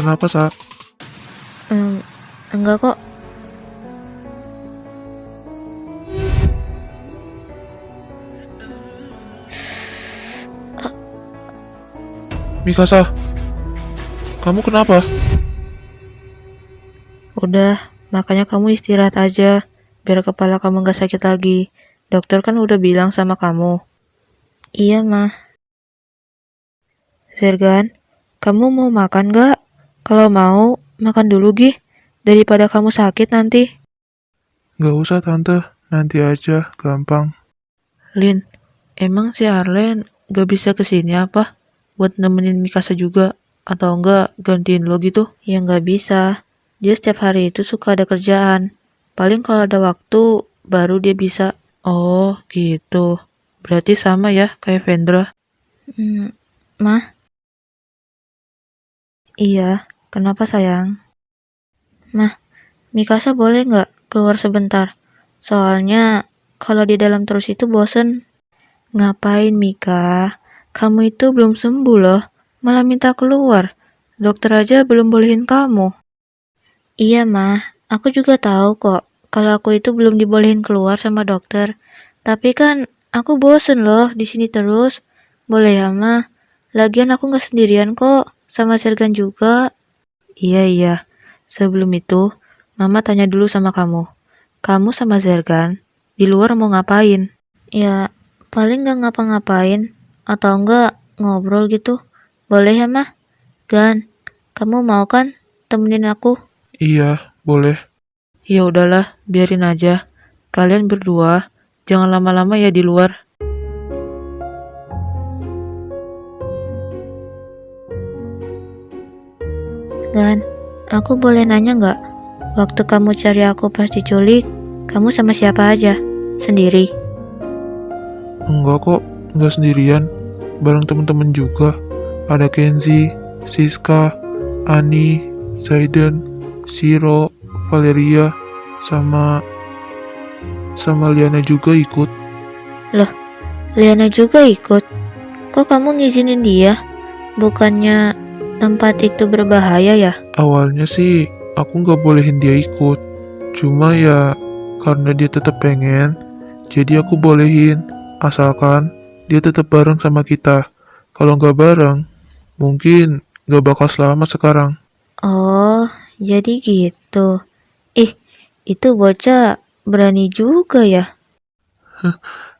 Kenapa, Sa? Em, enggak kok. Mikasa, kamu kenapa? Udah, makanya kamu istirahat aja, biar kepala kamu gak sakit lagi. Dokter kan udah bilang sama kamu. Iya, mah. Zergan, kamu mau makan gak? Kalau mau, makan dulu, Gih. Daripada kamu sakit nanti. Gak usah, Tante. Nanti aja, gampang. Lin, emang si Arlen gak bisa kesini apa? Buat nemenin Mikasa juga? Atau enggak gantiin lo gitu? Ya gak bisa. Dia setiap hari itu suka ada kerjaan. Paling kalau ada waktu, baru dia bisa. Oh, gitu. Berarti sama ya kayak Vendra. Mah? Iya, kenapa sayang? Mah, Mikasa boleh nggak keluar sebentar? Soalnya kalau di dalam terus itu bosen. Ngapain Mika? Kamu itu belum sembuh loh. Malah minta keluar. Dokter aja belum bolehin kamu. Iya mah, aku juga tahu kok. Kalau aku itu belum dibolehin keluar sama dokter. Tapi kan aku bosen loh di sini terus. Boleh ya mah? Lagian aku nggak sendirian kok. Sama Sergan juga. Iya iya. Sebelum itu, Mama tanya dulu sama kamu. Kamu sama Zergan di luar mau ngapain? Ya, paling nggak ngapa-ngapain atau enggak ngobrol gitu. Boleh ya, Mah? Gan, kamu mau kan temenin aku? Iya, boleh. Ya udahlah, biarin aja. Kalian berdua jangan lama-lama ya di luar. Gan, aku boleh nanya nggak? Waktu kamu cari aku pas diculik, kamu sama siapa aja? Sendiri? Enggak kok, enggak sendirian. Bareng temen-temen juga. Ada Kenzi, Siska, Ani, Zayden, Shiro, Valeria, sama Liana juga ikut. Loh, Liana juga ikut. Kok kamu ngizinin dia? Bukannya tempat itu berbahaya ya? Awalnya sih aku nggak bolehin dia ikut. Cuma ya karena dia tetap pengen, jadi aku bolehin. Asalkan dia tetap bareng sama kita. Kalau nggak bareng, mungkin nggak bakal selamat sekarang. Oh, jadi gitu. Ih, itu bocah berani juga ya.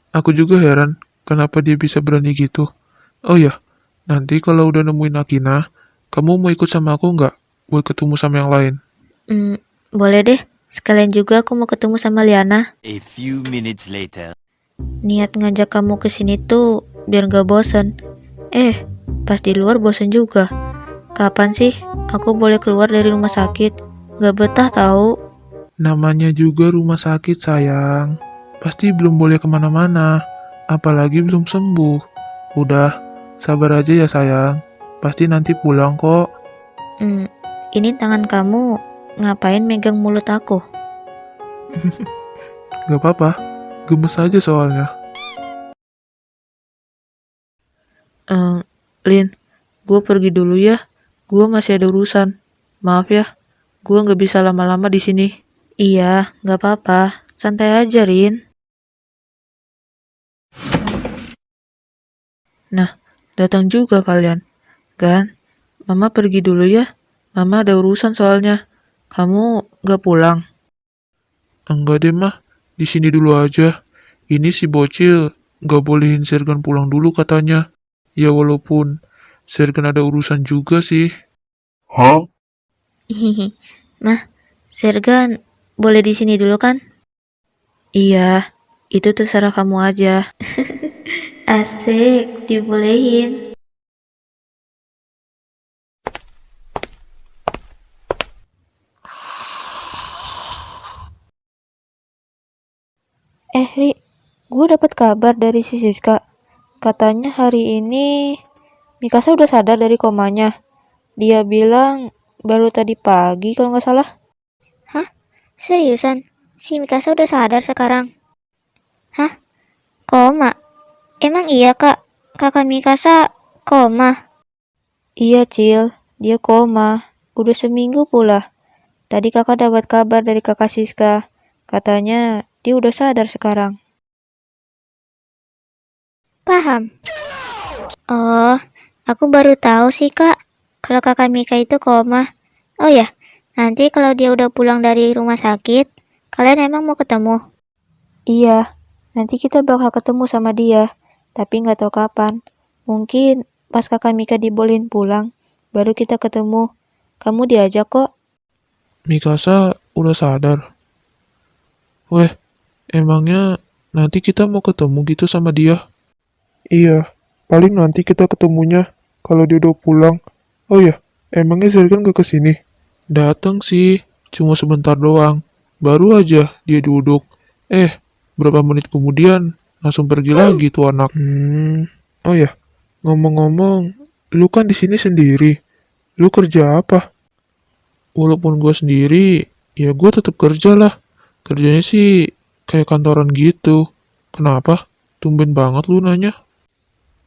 Aku juga heran kenapa dia bisa berani gitu. Oh ya, nanti kalau udah nemuin Akina, kamu mau ikut sama aku nggak? Buat ketemu sama yang lain. Hmm, boleh deh. Sekalian juga aku mau ketemu sama Liana. A few minutes later. Niat ngajak kamu ke sini tuh biar gak bosen. Pas di luar bosen juga. Kapan sih aku boleh keluar dari rumah sakit? Gak betah tahu. Namanya juga rumah sakit, sayang. Pasti belum boleh kemana-mana, apalagi belum sembuh. Udah, sabar aja ya sayang. Pasti nanti pulang kok. Hmm, ini tangan kamu ngapain megang mulut aku? Gak apa-apa, gemes aja soalnya. Lin, gue pergi dulu ya. Gue masih ada urusan. Maaf ya, gue nggak bisa lama-lama di sini. Iya, nggak apa-apa. Santai aja, Rin. Nah, datang juga kalian. Gan, Mama pergi dulu ya. Mama ada urusan soalnya. Kamu nggak pulang? Enggak deh mah, di sini dulu aja. Ini si bocil gak bolehin Sergan pulang dulu katanya. Ya walaupun Sergan ada urusan juga sih. Hihihi. Mah, Sergan boleh di sini dulu kan? Iya, itu terserah kamu aja. Asik, dibolehin. Ri, gue dapat kabar dari si Siska. Katanya hari ini Mikasa udah sadar dari komanya. Dia bilang baru tadi pagi kalau nggak salah. Hah? Seriusan? Si Mikasa udah sadar sekarang? Hah? Koma? Emang iya kak? Kakak Mikasa koma? Iya Cil, dia koma. Udah seminggu pula. Tadi kakak dapat kabar dari kakak Siska. Katanya dia udah sadar sekarang. Paham. Oh, aku baru tahu sih kak, kalau kakak Mika itu koma. Oh ya, nanti kalau dia udah pulang dari rumah sakit, kalian emang mau ketemu? Iya, nanti kita bakal ketemu sama dia. Tapi nggak tahu kapan. Mungkin pas kakak Mika dibolehin pulang, baru kita ketemu. Kamu diajak kok. Mikasa udah sadar. Weh, emangnya nanti kita mau ketemu gitu sama dia? Iya, paling nanti kita ketemunya kalau dia udah pulang. Oh ya, emangnya Serkan gak kesini? Datang sih, cuma sebentar doang. Baru aja dia duduk. Berapa menit kemudian langsung pergi lagi tuh anak. Oh ya, ngomong-ngomong, lu kan di sini sendiri. Lu kerja apa? Walaupun gue sendiri, ya gue tetap kerja lah. Kerjanya sih kayak kantoran gitu. Kenapa? Tumben banget lu nanya.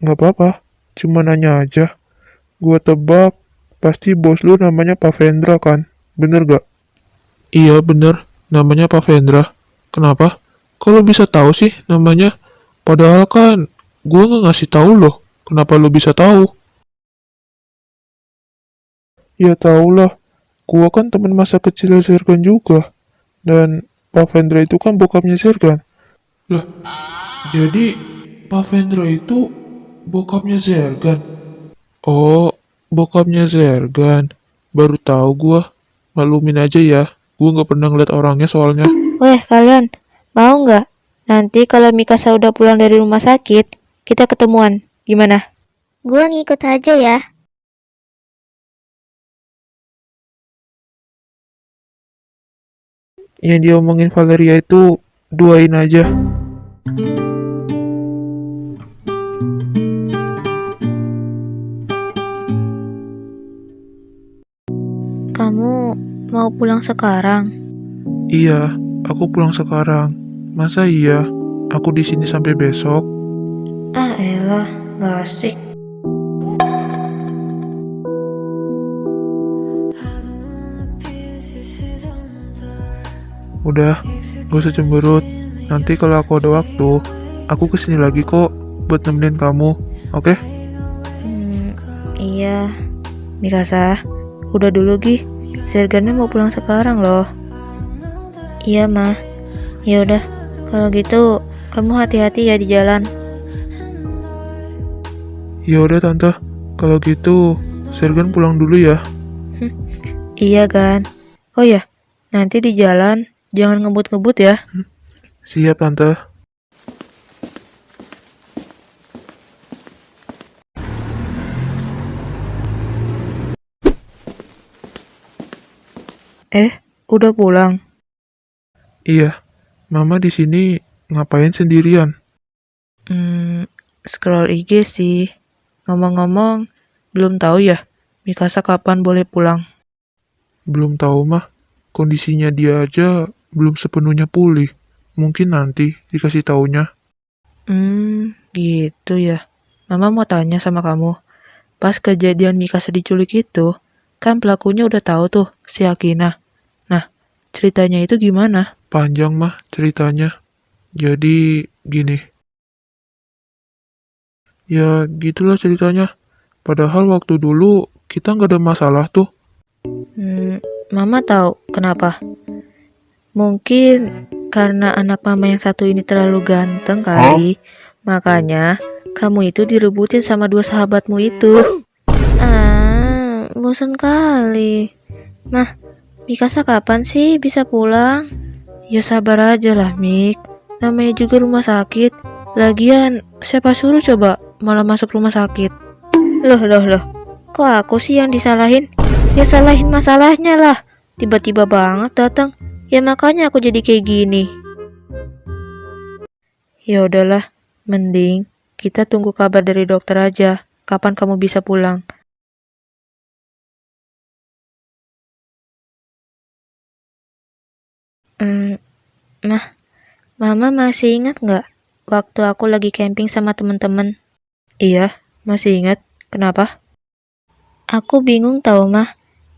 Nggak apa-apa, cuma nanya aja. Gua tebak, pasti bos lu namanya Pak Vendra kan? Bener gak? Iya bener, namanya Pak Vendra. Kenapa? Kok lu bisa tahu sih namanya? Padahal kan gua nggak ngasih tahu loh. Kenapa lu bisa tahu? Ya tau lah, gua kan teman masa kecil Serkan juga. Dan Pak Vendra itu kan bokapnya Serkan. Lah, jadi Pak Vendra itu bokapnya Serkan? Oh, bokapnya Sergan. Baru tahu gua. Maklumin aja ya. Gua nggak pernah ngeliat orangnya soalnya. Weh, kalian mau nggak? Nanti kalau Mikasa udah pulang dari rumah sakit, kita ketemuan. Gimana? Gua ngikut aja ya. Yang diomongin Valeria itu duain aja. Kamu mau pulang sekarang? Iya, aku pulang sekarang. Masa iya? Aku di sini sampai besok. Ah elah, gak asik. Udah, gak usah cemberut. Nanti kalau aku ada waktu, aku kesini lagi kok buat nemenin kamu. Oke? Iya. Mikasa, udah dulu Gi. Sergannya mau pulang sekarang loh. Iya mah. Ya udah, kalau gitu kamu hati-hati ya di jalan. Ya udah tante. Kalau gitu, Sergan pulang dulu ya. Iya kan. Oh ya, nanti di jalan jangan ngebut-ngebut ya. Siap tante. Udah pulang. Iya, Mama di sini ngapain sendirian? Scroll IG sih. Ngomong-ngomong, belum tahu ya Mikasa kapan boleh pulang. Belum tahu mah. Kondisinya dia aja belum sepenuhnya pulih. Mungkin nanti dikasih taunya. Gitu ya. Mama mau tanya sama kamu. Pas kejadian Mikasa diculik itu, kan pelakunya udah tahu tuh si Akina. Nah, ceritanya itu gimana? Panjang mah ceritanya. Jadi gini. Ya gitulah ceritanya. Padahal waktu dulu kita nggak ada masalah tuh. Mama tahu kenapa? Mungkin karena anak mama yang satu ini terlalu ganteng kali. Makanya kamu itu direbutin sama dua sahabatmu itu. Bosan kali. Mah, Mikasa kapan sih bisa pulang? Ya sabar aja lah, Mik. Namanya juga rumah sakit. Lagian, siapa suruh coba malah masuk rumah sakit? Loh. Kok aku sih yang disalahin? Ya salahin masalahnya lah. Tiba-tiba banget datang. Ya makanya aku jadi kayak gini. Ya udahlah, mending kita tunggu kabar dari dokter aja. Kapan kamu bisa pulang? Mama masih ingat nggak waktu aku lagi camping sama temen-temen? Iya, masih ingat. Kenapa? Aku bingung tahu mah.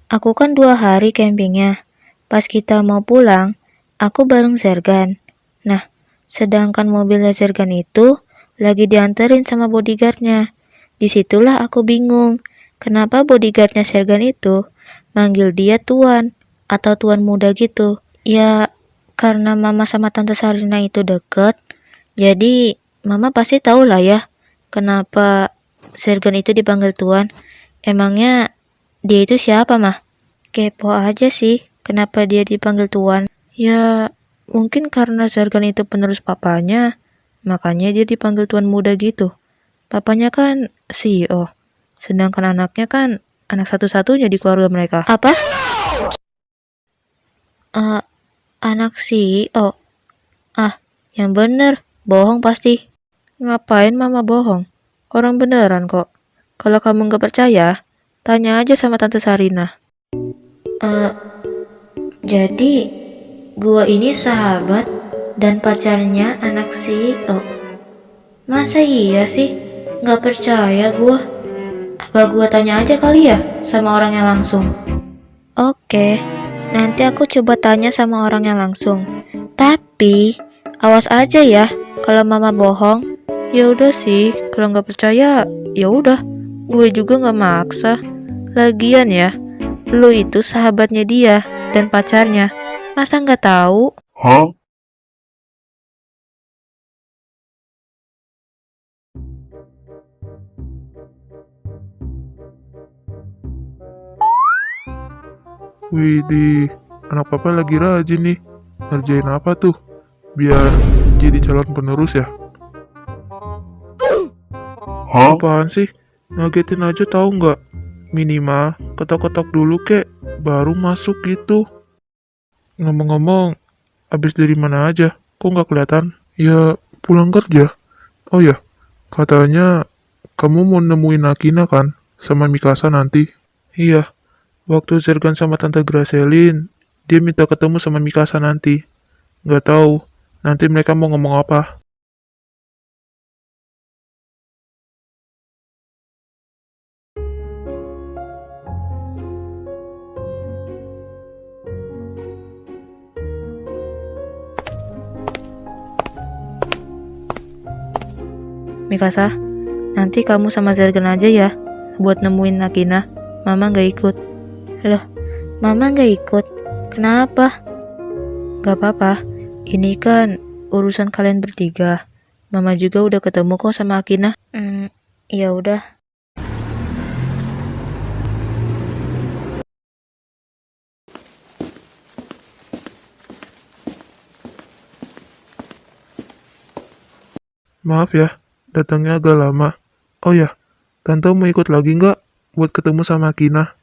Aku kan 2 hari campingnya. Pas kita mau pulang, aku bareng Zergan. Nah, sedangkan mobilnya Zergan itu lagi dianterin sama bodyguardnya. Disitulah aku bingung, kenapa bodyguardnya Zergan itu manggil dia tuan atau tuan muda gitu. Ya, karena mama sama tante Sarina itu deket, jadi mama pasti tahu lah ya kenapa Zergan itu dipanggil tuan. Emangnya dia itu siapa, mah? Kepo aja sih, kenapa dia dipanggil tuan. Ya, mungkin karena Zergan itu penerus papanya, makanya dia dipanggil tuan muda gitu. Papanya kan CEO, sedangkan anaknya kan anak satu-satunya di keluarga mereka. Apa? Eh, anak CEO? Ah, yang bener, bohong pasti. Ngapain mama bohong? Orang beneran kok. Kalau kamu nggak percaya, tanya aja sama Tante Sarina. Jadi, gua ini sahabat dan pacarnya anak CEO. Masa iya sih? Nggak percaya gua. Apa gua tanya aja kali ya sama orangnya langsung? Oke, nanti aku coba tanya sama orangnya langsung. Tapi, awas aja ya kalau mama bohong. Ya udah sih, kalau nggak percaya, ya udah. Gue juga nggak maksa. Lagian ya, lu itu sahabatnya dia dan pacarnya. Masa nggak tahu? Widih, anak papa lagi rajin nih. Ngerjain apa tuh? Biar jadi calon penerus ya? Apaan sih? Ngagetin aja tahu nggak? Minimal ketok-ketok dulu kek, baru masuk gitu. Ngomong-ngomong, abis dari mana aja? Kok nggak kelihatan? Ya, pulang kerja. Oh ya, katanya kamu mau nemuin Akina kan? Sama Mikasa nanti? Iya, waktu Zergan sama Tante Gracelin, dia minta ketemu sama Mikasa nanti. Nggak tahu, nanti mereka mau ngomong apa. Mikasa, nanti kamu sama Zergan aja ya buat nemuin Nakina. Mama nggak ikut. Loh, Mama nggak ikut? Kenapa? Gak apa-apa, ini kan urusan kalian bertiga. Mama juga udah ketemu kok sama Akina. Ya udah. Maaf ya, datangnya agak lama. Oh ya, Tante mau ikut lagi nggak buat ketemu sama Akina?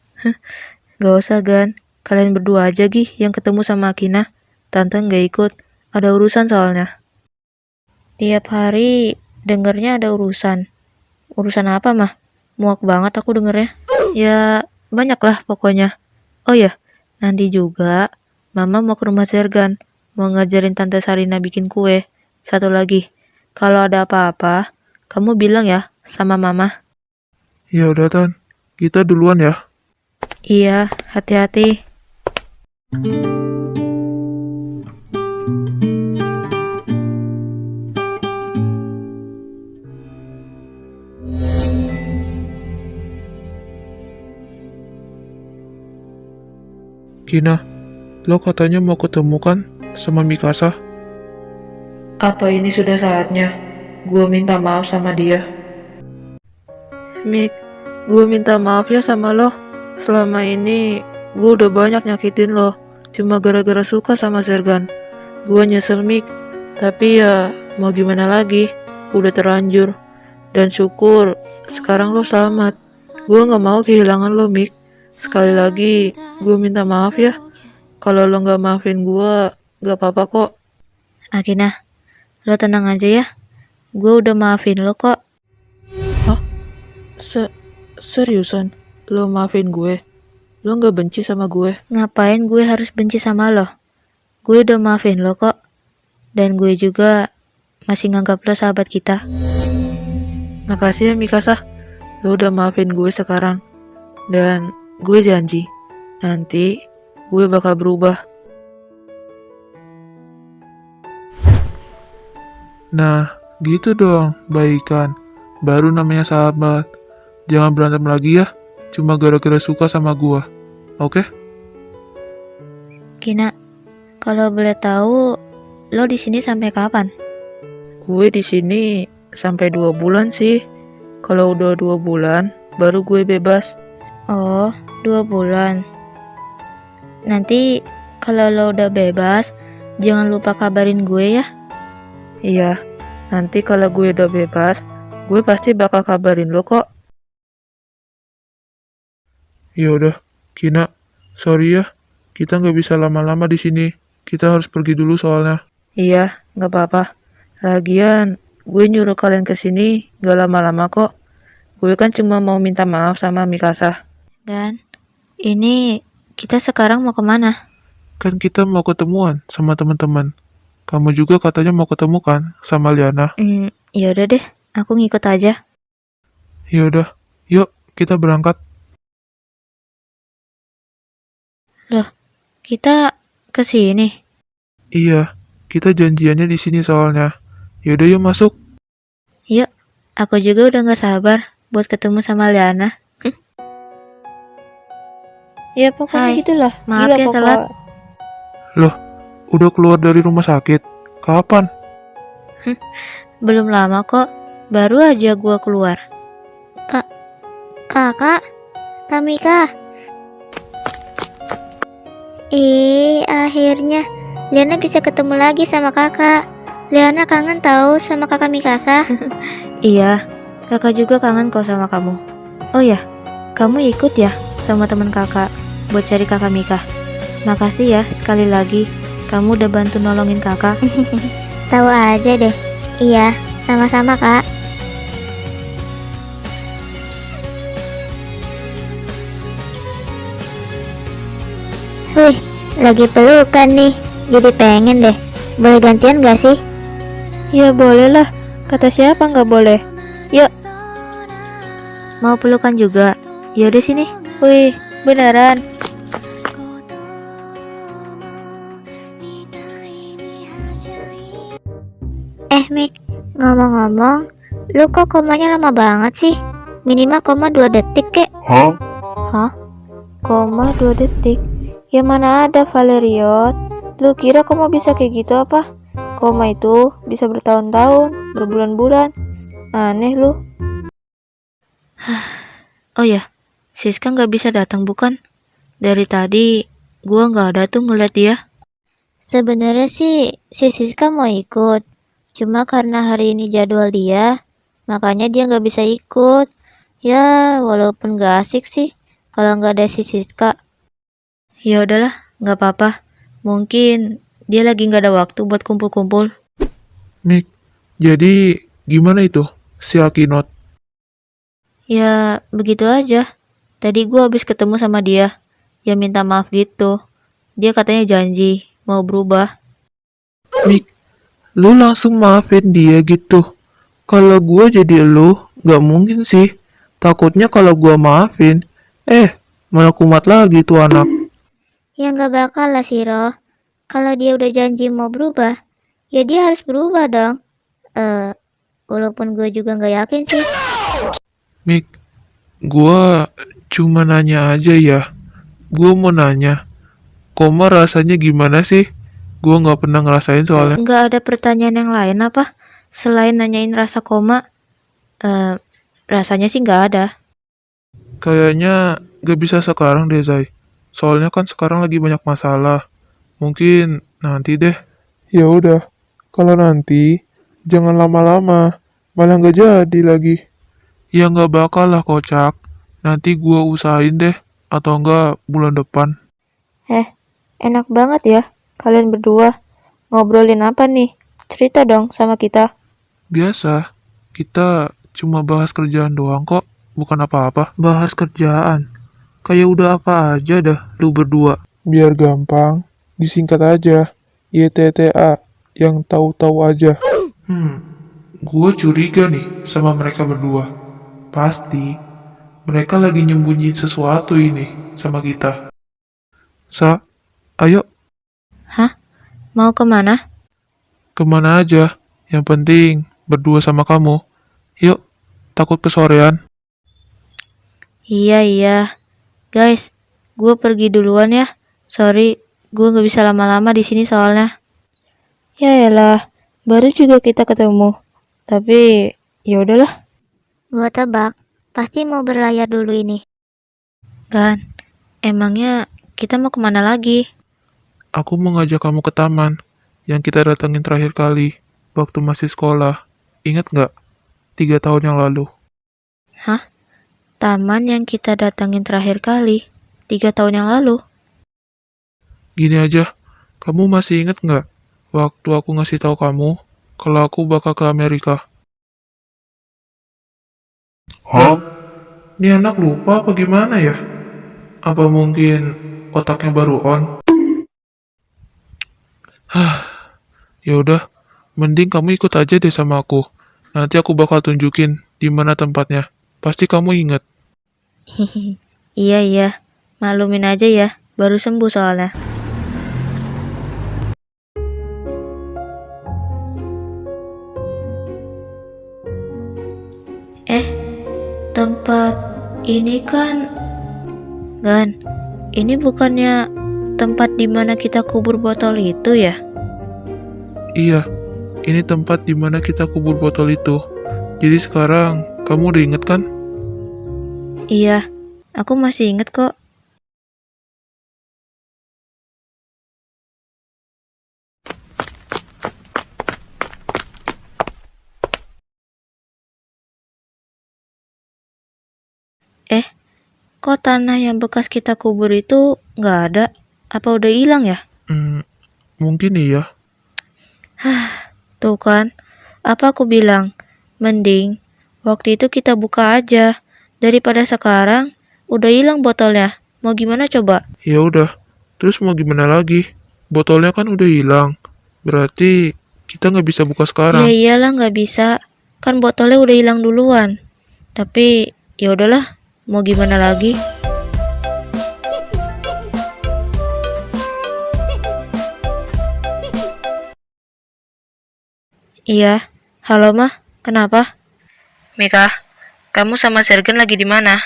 Gak usah, Gan. Kalian berdua aja, Gih, yang ketemu sama Akina. Tante nggak ikut. Ada urusan soalnya. Tiap hari dengernya ada urusan. Urusan apa, mah? Muak banget aku dengernya. Ya, banyak lah pokoknya. Oh ya, nanti juga Mama mau ke rumah Zergan. Mau ngajarin Tante Sarina bikin kue. Satu lagi, kalau ada apa-apa, kamu bilang ya sama Mama. Ya udah Tan, kita duluan ya. Iya, hati-hati. Kina, lo katanya mau ketemu kan sama Mikasa? Apa ini sudah saatnya gue minta maaf sama dia? Mik, gue minta maaf ya sama lo. Selama ini gue udah banyak nyakitin lo. Cuma gara-gara suka sama Zergan. Gue nyesel, Mik. Tapi ya mau gimana lagi, udah terlanjur. Dan syukur sekarang lo selamat. Gue gak mau kehilangan lo, Mik. Sekali lagi gue minta maaf ya. Kalau lo gak maafin gue, gak apa-apa kok. Akina, lo tenang aja ya. Gue udah maafin lo kok. Hah? Seriusan? Lo maafin gue? Lo gak benci sama gue? Ngapain gue harus benci sama lo? Gue udah maafin lo kok. Dan gue juga masih nganggap lo sahabat kita. Makasih ya Mikasa. Lo udah maafin gue sekarang. Dan gue janji, nanti gue bakal berubah. Nah, gitu dong, baikan. Baru namanya sahabat. Jangan berantem lagi ya, cuma gara-gara suka sama gua. Oke? Kina, kalau boleh tahu, lo di sini sampai kapan? Gue di sini sampai 2 bulan sih. Kalau udah 2 bulan, baru gue bebas. Oh, 2 bulan. Nanti kalau lo udah bebas, jangan lupa kabarin gue ya. Iya, nanti kalau gue udah bebas, gue pasti bakal kabarin lo kok. Ya udah, Kina, sorry ya. Kita nggak bisa lama-lama di sini. Kita harus pergi dulu soalnya. Iya, nggak apa-apa. Lagian, gue nyuruh kalian ke sini nggak lama-lama kok. Gue kan cuma mau minta maaf sama Mikasa. Dan, ini kita sekarang mau kemana? Kan kita mau ketemuan sama teman-teman. Kamu juga katanya mau ketemu kan sama Liana. Ya udah deh, aku ngikut aja. Ya udah, yuk kita berangkat. Loh, kita ke sini. Iya, kita janjiannya di sini soalnya. Yaudah yuk masuk. Yuk, aku juga udah gak sabar buat ketemu sama Liana. Ya pokoknya Hai, gitulah. maaf Gila ya pokok. telat. Loh, udah keluar dari rumah sakit? Kapan? Belum lama kok, baru aja gua keluar. Kakak, Kamika. Akhirnya Liana bisa ketemu lagi sama kakak. Liana kangen tahu sama kakak Mikasa. Iya, kakak juga kangen kok sama kamu. Oh ya, kamu ikut ya sama teman kakak buat cari kakak Mika. Makasih ya sekali lagi, kamu udah bantu nolongin kakak. Tahu aja deh. Iya, sama-sama kak. Wih, lagi pelukan nih. Jadi pengen deh. Boleh gantian gak sih? Ya boleh lah. Kata siapa nggak boleh? Yuk. Mau pelukan juga? Yaudah sini. Wih, beneran. Mik, ngomong-ngomong, lu kok komanya lama banget sih? Minimal koma 2 detik kek. Hah? Koma 2 detik? Ya mana ada Valeriot? Lu kira koma bisa kayak gitu apa? Koma itu bisa bertahun-tahun, berbulan-bulan. Aneh lu. Oh ya, Siska nggak bisa datang bukan? Dari tadi gua nggak ada tuh ngeliat dia. Sebenarnya sih si Siska mau ikut, cuma karena hari ini jadwal dia, makanya dia nggak bisa ikut. Ya, walaupun gak asik sih kalau nggak ada si Siska. Ya udahlah, nggak apa-apa. Mungkin dia lagi nggak ada waktu buat kumpul-kumpul. Mik, jadi gimana itu si Akinot? Ya begitu aja. Tadi gua habis ketemu sama dia. Ya minta maaf gitu. Dia katanya janji mau berubah. Mik, lu langsung maafin dia gitu. Kalau gua jadi lu, nggak mungkin sih. Takutnya kalau gua maafin, malah kumat lagi tuh anak. Ya nggak bakal lah si Roh. Kalau dia udah janji mau berubah, ya dia harus berubah dong. Walaupun gue juga nggak yakin sih. Mik, gua cuma nanya aja ya. Gua mau nanya, koma rasanya gimana sih? Gua nggak pernah ngerasain soalnya. Nggak ada pertanyaan yang lain apa? Selain nanyain rasa koma, rasanya sih nggak ada. Kayaknya gak bisa sekarang deh, Zai. Soalnya kan sekarang lagi banyak masalah. Mungkin nanti deh. Ya udah, kalau nanti jangan lama-lama. Malah nggak jadi lagi. Ya nggak bakal lah, kocak. Nanti gua usahain deh. Atau enggak bulan depan. Enak banget ya kalian berdua. Ngobrolin apa nih? Cerita dong sama kita. Biasa, kita cuma bahas kerjaan doang kok. Bukan apa-apa. Bahas kerjaan. Kayak udah apa aja dah lu berdua. Biar gampang, disingkat aja. YTTA, yang tahu-tahu aja. Gue curiga nih sama mereka berdua. Pasti mereka lagi nyembunyiin sesuatu ini sama kita. Ayo, Mau kemana? kemana aja. Yang penting berdua sama kamu. Yuk, takut kesorean. Iya. Guys, gue pergi duluan ya. Sorry, gue nggak bisa lama-lama di sini soalnya. Ya elah, baru juga kita ketemu. Tapi ya udahlah. Gua tebak, pasti mau berlayar dulu ini. Kan, emangnya kita mau kemana lagi? Aku mau ngajak kamu ke taman yang kita datengin terakhir kali waktu masih sekolah. Ingat nggak? 3 tahun yang lalu. Taman yang kita datangin terakhir kali, 3 tahun yang lalu. Gini aja, kamu masih ingat nggak waktu aku ngasih tahu kamu kalau aku bakal ke Amerika? Hah? Ini anak lupa apa gimana ya? Apa mungkin otaknya baru on? Ya udah, mending kamu ikut aja deh sama aku. Nanti aku bakal tunjukin di mana tempatnya. Pasti kamu ingat. Iya, maklumin aja ya, baru sembuh soalnya. Tempat ini kan, Gan, ini bukannya tempat dimana kita kubur botol itu ya? Iya, ini tempat di mana kita kubur botol itu. Jadi sekarang kamu udah inget kan? Iya, aku masih inget kok. Kok tanah yang bekas kita kubur itu nggak ada? Apa udah hilang ya? Mungkin iya. Tuh kan, apa aku bilang? Mending waktu itu kita buka aja. Daripada sekarang udah hilang botolnya. Mau gimana coba? Ya udah, terus mau gimana lagi? Botolnya kan udah hilang. Berarti kita nggak bisa buka Ya sekarang. iyalah nggak bisa. Kan botolnya udah hilang duluan. Tapi ya udahlah, mau gimana lagi? Iya, halo mah, kenapa? Mika, kamu sama Sergen lagi di mana?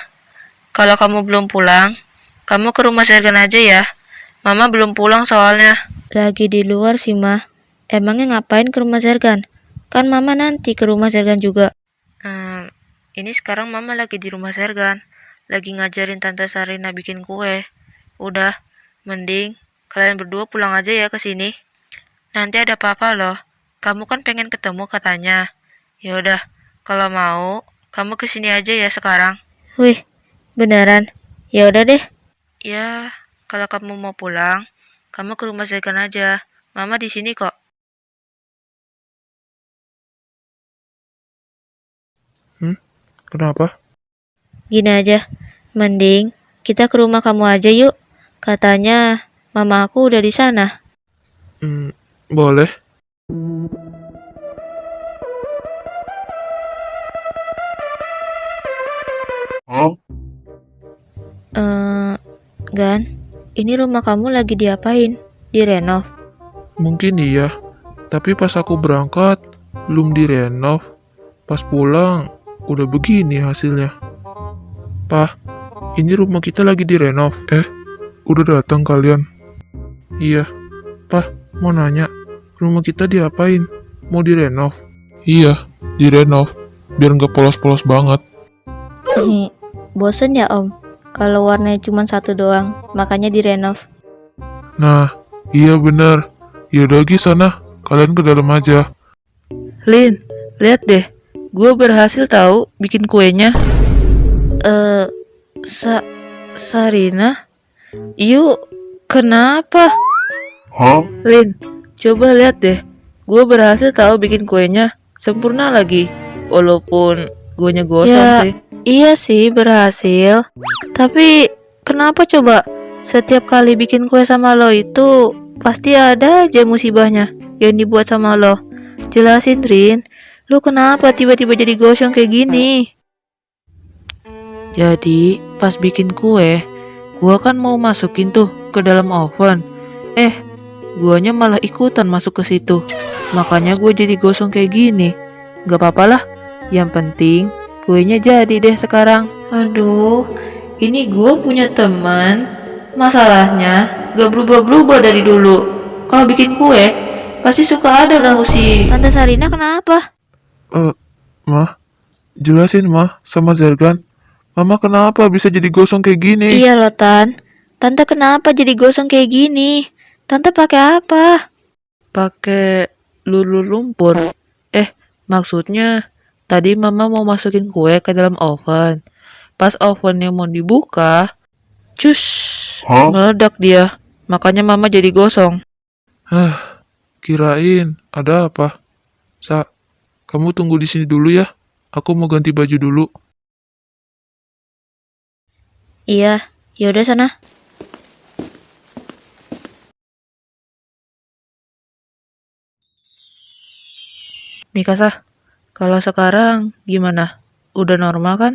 Kalau kamu belum pulang, kamu ke rumah Sergen aja ya. Mama belum pulang soalnya. Lagi di luar sih mah. Emangnya ngapain ke rumah Sergen? Kan mama nanti ke rumah Sergen juga. Ini sekarang mama lagi di rumah Sergen. Lagi ngajarin Tante Sarina bikin kue. Udah, mending kalian berdua pulang aja ya ke sini. Nanti ada papa loh. Kamu kan pengen ketemu katanya. Ya udah, kalau mau, kamu kesini aja ya sekarang. Wih, beneran? Ya udah deh. Ya, kalau kamu mau pulang, kamu ke rumah Sergen aja. Mama di sini kok. Kenapa? Gini aja, mending kita ke rumah kamu aja yuk. Katanya mama aku udah di sana. Boleh. Gan, ini rumah kamu lagi diapain? Direnov? Mungkin iya. Tapi pas aku berangkat, belum direnov. Pas pulang, udah begini hasilnya. Pah, ini rumah kita lagi direnov. Udah datang kalian? Iya. Pah, mau nanya, rumah kita diapain? Mau direnov? Iya, direnov. Biar nggak polos-polos banget. Bosen ya om, kalau warnanya cuma satu doang, makanya direnov. Nah, iya bener. Yaudah Gi sana, kalian ke dalam aja. Lin, lihat deh, gue berhasil tahu bikin kuenya. Sarina? Yuk, kenapa? Lin, coba lihat deh, gue berhasil tahu bikin kuenya. Sempurna lagi, walaupun guenya gosong Ya, sih. iya sih berhasil. Tapi kenapa coba? Setiap kali bikin kue sama lo itu pasti ada aja musibahnya yang dibuat sama lo. Jelasin Rin, lo kenapa tiba-tiba jadi gosong kayak gini? Jadi, pas bikin kue, Gua kan mau masukin tuh ke dalam oven. Guanya malah ikutan masuk ke situ. Makanya gue jadi gosong kayak gini. Gak apa-apa lah. Yang penting kuenya jadi deh sekarang. Aduh, ini gue punya teman. Masalahnya gak berubah-berubah dari dulu. Kalau bikin kue, pasti suka ada musik. Tante Sarina kenapa? Mah, jelasin mah sama Zergan. Mama kenapa bisa jadi gosong kayak gini? Iya loh, Tan. Tante kenapa jadi gosong kayak gini? Tante pakai apa? Pakai lulu lumpur. Maksudnya tadi mama mau masukin kue ke dalam oven. Pas ovennya mau dibuka, cus, meledak dia. Makanya mama jadi gosong. Kirain ada apa? Kamu tunggu di sini dulu ya. Aku mau ganti baju dulu. Iya, yaudah sana. Mikasa, kalau sekarang gimana? Udah normal kan?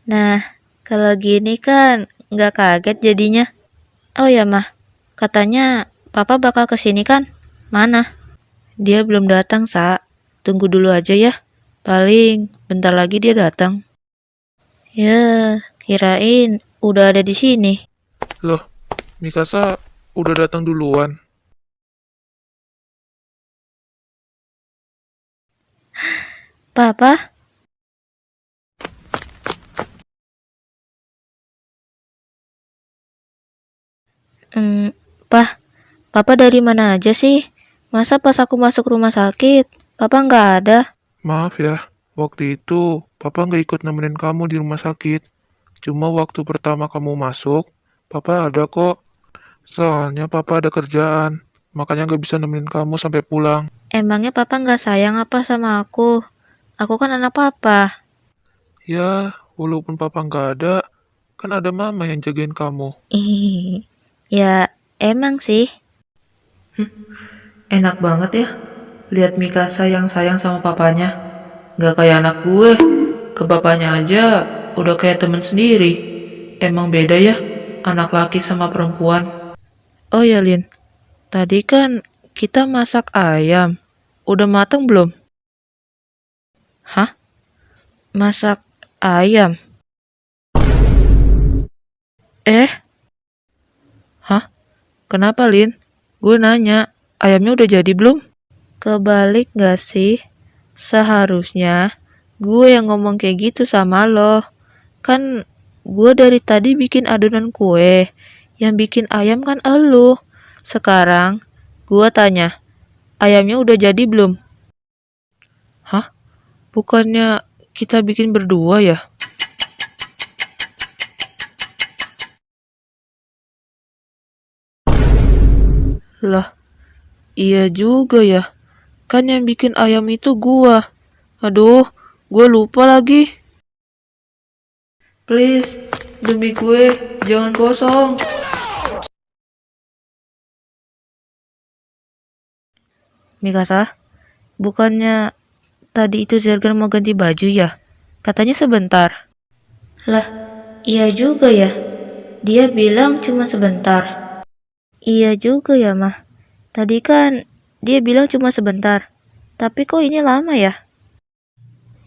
Nah, kalau gini kan nggak kaget jadinya. Oh ya, Mah. Katanya Papa bakal kesini kan? Mana? Dia belum datang, Sa. Tunggu dulu aja ya. Paling bentar lagi dia datang. Ya, kirain udah ada di sini. Loh, Mikasa udah datang duluan. Papa? Papa dari mana aja sih? Masa pas aku masuk rumah sakit, Papa nggak ada? Maaf ya, waktu itu Papa nggak ikut nemenin kamu di rumah sakit. Cuma waktu pertama kamu masuk, Papa ada kok. Soalnya Papa ada kerjaan, makanya nggak bisa nemenin kamu sampai pulang. Emangnya Papa nggak sayang apa sama aku? Aku kan anak Papa. Ya, walaupun Papa nggak ada, kan ada Mama yang jagain kamu. Ya, emang sih. Enak banget ya. Lihat Mikasa yang sayang sama papanya. Gak kayak anak gue. Ke bapaknya aja udah kayak temen sendiri. Emang beda ya, anak laki sama perempuan. Oh ya Lin, tadi kan kita masak ayam. Udah mateng belum? Hah? Masak ayam? Hah? Kenapa Lin? Gue nanya, ayamnya udah jadi belum? Kebalik gak sih? Seharusnya gue yang ngomong kayak gitu sama lo. Kan gue dari tadi bikin adonan kue. Yang bikin ayam kan elo. Sekarang gue tanya, ayamnya udah jadi belum? Hah? Bukannya kita bikin berdua ya? Lah, iya juga ya. Kan yang bikin ayam itu gua. Aduh, gue lupa lagi. Please, demi gue, jangan kosong. Mikasa, bukannya tadi itu Zergan mau ganti baju ya? Katanya sebentar. Lah, iya juga ya. Dia bilang cuma sebentar. Iya juga ya, Mah. Tadi kan dia bilang cuma sebentar. Tapi kok ini lama ya?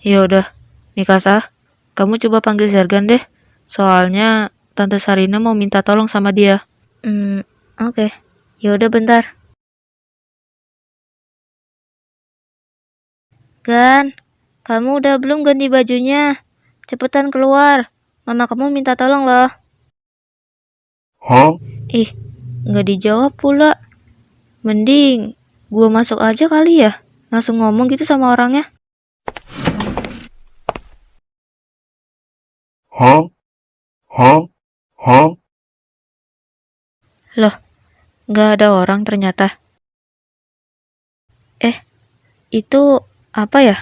Ya udah, Mikasa, kamu coba panggil Zergan deh. Soalnya Tante Sarina mau minta tolong sama dia. Oke. Ya udah bentar. Gan, kamu udah belum ganti bajunya? Cepetan keluar. Mama kamu minta tolong loh. Hah? Ih, nggak dijawab pula. Mending gua masuk aja kali ya. Langsung ngomong gitu sama orangnya. Hah? Loh, nggak ada orang ternyata. Itu apa ya?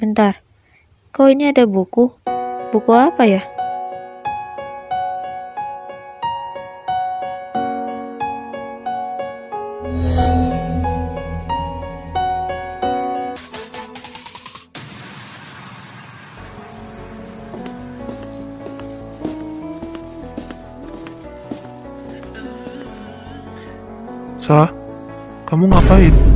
Bentar, kok ini ada buku? Buku apa ya? Sa, kamu ngapain?